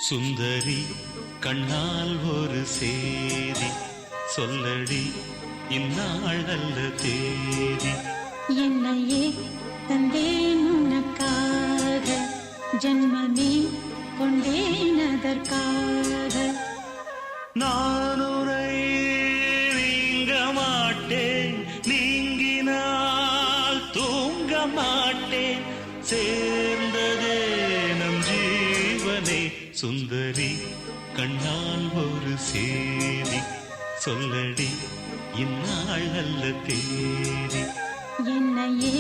சுந்தரி கண்ணால் ஒரு சேதி சொல்லடி இந்நாள் நல்ல தேதி. என்னையே தந்தேன் உனக்காக, ஜன்மமே கொண்டேன் அதற்காக. நான் உரை நீங்க மாட்டேன், நீங்கினால் தூங்க மாட்டேன், சேர்ந்ததே நம் ஜீவனே. சுந்தரி கண்ணால் ஒரு சேதி சொல்லடி இந்நாள் நல்ல தேதி. என்னையே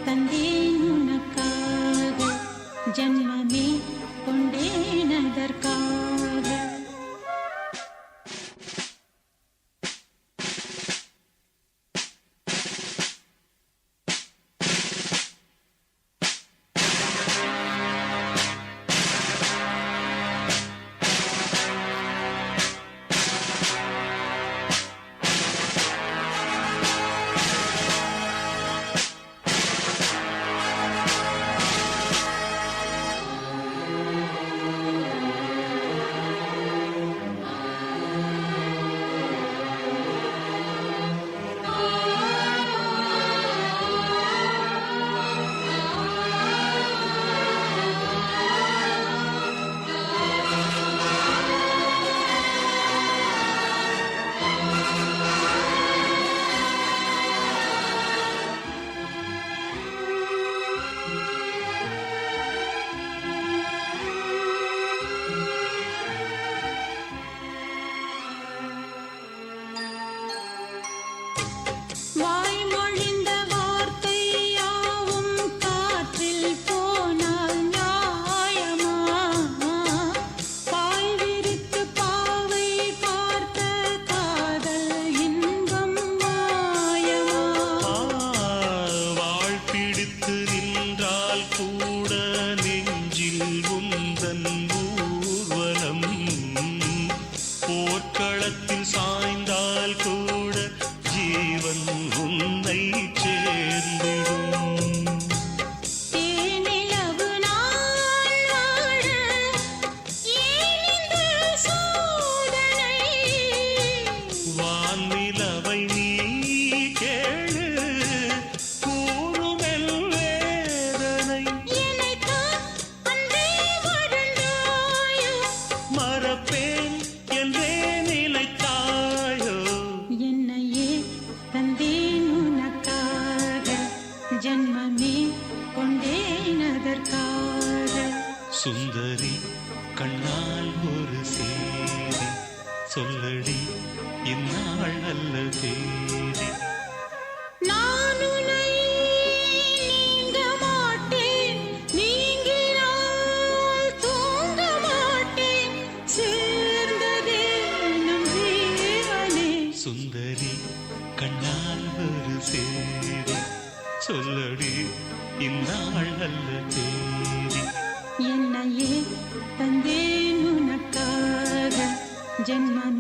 தந்தேன் உனக்காக, ஜன்மமே கொண்டேன் அதற்காக. போர்க்களத்தில் சாய்ந்தால் கூட ஜீவன் உன்னை சேர்ந்திடும். தேனிலவு நாள் வாழ ஏன் இந்த சோதனை? வான்நிலவை நீ கேளு கூறுமெல் வேதனை. என்னைத்தான் அன்றே வாழ்ந்தாயோ, மறப்பேன் என்றே நிலைத்தாயோ. என்னையே தந்தேன் உனக்காக, ஜன்மமே கொண்டேன் அதற்காக. சுந்தரி கண்ணால் ஒரு சேதி சொல்லடி இந்நாள் நல்ல தேதி. நான் உன்னை நீங்க மாட்டேன், நீங்கினால் தூங்க மாட்டேன், சேர்ந்ததே நம் ஜீவனே. சுந்தரி கண்ணால் ஒரு சேதி சொல்லடி இந்நாள் நல்ல தேதி. என்னையே தந்தேன் உனக்காக, ஜன்மமே